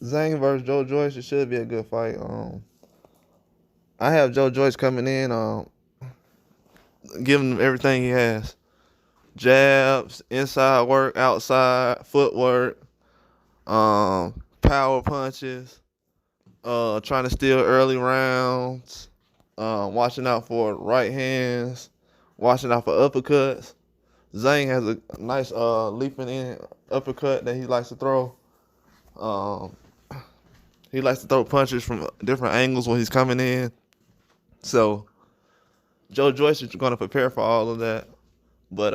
Zhang versus Joe Joyce. It should be a good fight. I have Joe Joyce coming in, giving him everything he has: jabs, inside work, outside footwork, power punches, trying to steal early rounds, watching out for right hands, watching out for uppercuts. Zhang has a nice leaping in uppercut that he likes to throw. Um, he likes to throw punches from different angles when he's coming in. So Joe Joyce is going to prepare for all of that. But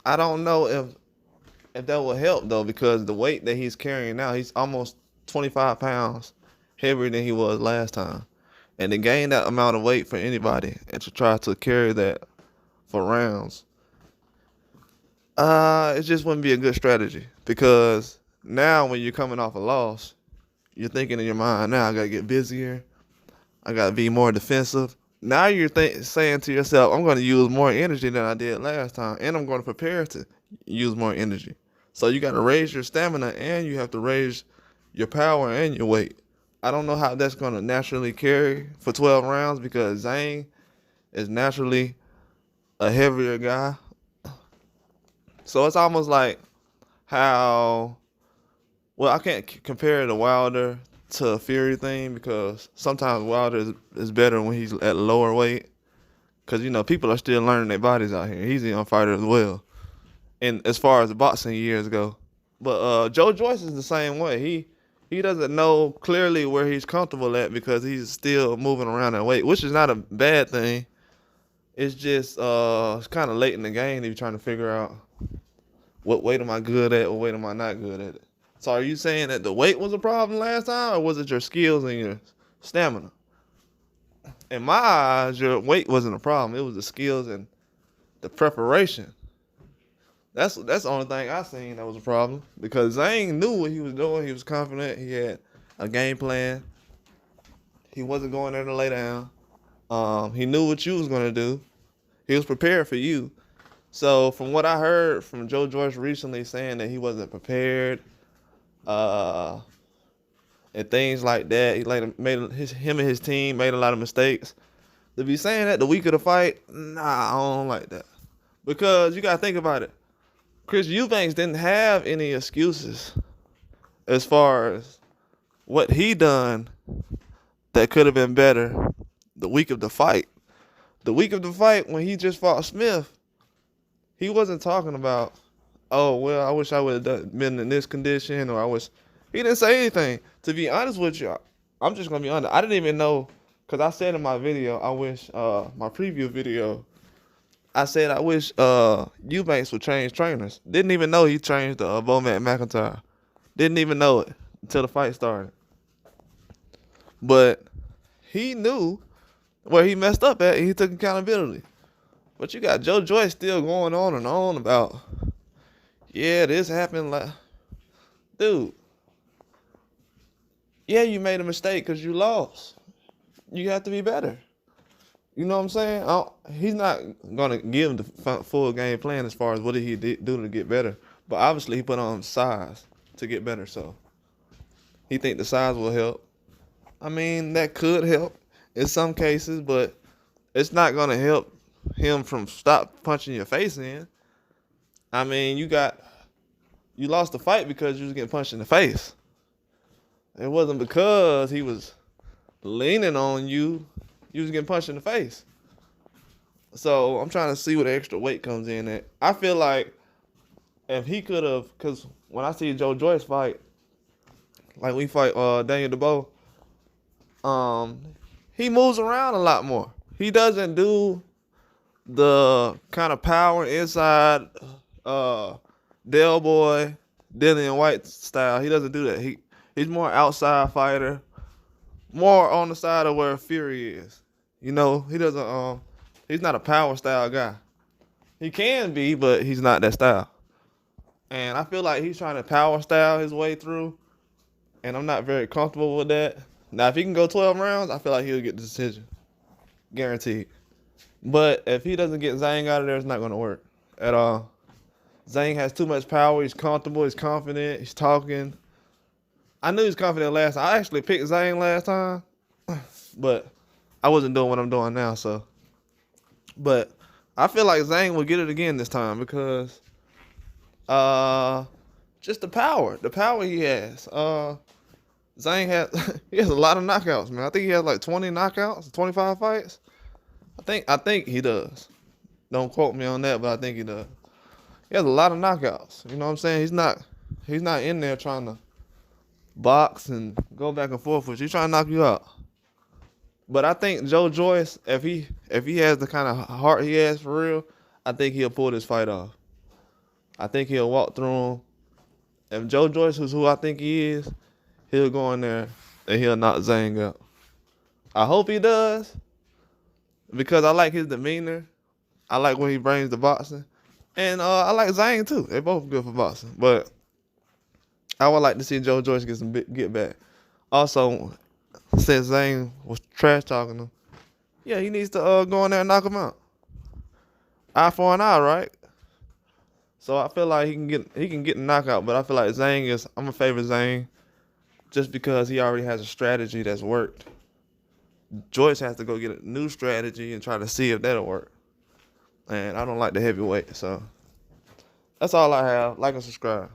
I don't know if that will help though, because the weight that he's carrying now, he's almost 25 pounds heavier than he was last time. And to gain that amount of weight for anybody and to try to carry that for rounds, it just wouldn't be a good strategy, because now when you're coming off a loss, you're thinking in your mind, now I gotta get busier, I gotta be more defensive. Now you're saying to yourself, I'm going to use more energy than I did last time, and I'm going to prepare to use more energy. So you got to raise your stamina, and you have to raise your power and your weight. I don't know how that's going to naturally carry for 12 rounds, because Zhang is naturally a heavier guy. So it's almost like how, well, I can't compare the Wilder to Fury thing, because sometimes Wilder is better when he's at lower weight, because, you know, people are still learning their bodies out here. He's a young fighter as well, and as far as the boxing years go. But Joe Joyce is the same way. He doesn't know clearly where he's comfortable at, because he's still moving around that weight, which is not a bad thing. It's just it's kind of late in the game to be trying to figure out what weight am I good at, what weight am I not good at. So are you saying that the weight was a problem last time, or was it your skills and your stamina? In my eyes, your weight wasn't a problem. It was the skills and the preparation. That's the only thing I seen that was a problem, because Zhang knew what he was doing. He was confident. He had a game plan. He wasn't going there to lay down. He knew what you was going to do. He was prepared for you. So from what I heard from Joe Joyce recently, saying that he wasn't prepared, and things like that, he him and his team made a lot of mistakes. To be saying that the week of the fight, nah, I don't like that, because you gotta think about it. Chris Eubanks didn't have any excuses as far as what he done that could have been better the week of the fight. The week of the fight, when he just fought Smith, he wasn't talking about, oh, well, I wish I would have been in this condition, or I wish. He didn't say anything. To be honest with you, I'm just going to be honest. I didn't even know, because I said in my video, my preview video, I said I wish Eubanks would change trainers. Didn't even know he changed Bowman McIntyre. Didn't even know it until the fight started. But he knew where he messed up at, and he took accountability. But you got Joe Joyce still going on and on about, yeah, this happened. Like, dude, yeah, you made a mistake because you lost. You have to be better. You know what I'm saying? He's not going to give the full game plan as far as what did he do to get better. But obviously he put on size to get better, so he think the size will help. I mean, that could help in some cases, but it's not going to help him from stop punching your face in. I mean, you lost the fight because you was getting punched in the face. It wasn't because he was leaning on you. You was getting punched in the face. So I'm trying to see where the extra weight comes in at. I feel like if he could have, because when I see Joe Joyce fight, like we fight Daniel DeBow, he moves around a lot more. He doesn't do the kind of power inside Del Boy, Dillian White style. He doesn't do that. He's more outside fighter, more on the side of where Fury is. You know, he doesn't he's not a power style guy. He can be, but he's not that style. And I feel like he's trying to power style his way through, and I'm not very comfortable with that. Now, if he can go 12 rounds, I feel like he'll get the decision. Guaranteed. But if he doesn't get Zhang out of there, it's not going to work at all. Zhang has too much power. He's comfortable. He's confident. He's talking. I knew he was confident last time. I actually picked Zhang last time, but I wasn't doing what I'm doing now. So, but I feel like Zhang will get it again this time because uh, just the power he has. Zhang has he has a lot of knockouts, man. I think he has like 20 knockouts, 25 fights. I think he does. Don't quote me on that, but I think he does. He has a lot of knockouts. You know what I'm saying? He's not in there trying to box and go back and forth with you. He's trying to knock you out. But I think Joyce, if he has the kind of heart he has for real, I think he'll pull this fight off. I think he'll walk through him. If Joyce is who I think he is, he'll go in there and he'll knock Zhang out. I hope he does because I like his demeanor. I like when he brings the boxing. And I like Zhang too. They're both good for boxing. But I would like to see Joyce get back. Also, since Zhang was trash talking him, yeah, he needs to go in there and knock him out. Eye for an eye, right? So I feel like he can get the knockout, but I feel like I'm gonna favor Zhang just because he already has a strategy that's worked. Joyce has to go get a new strategy and try to see if that'll work. And I don't like the heavyweight, so that's all I have. Like and subscribe.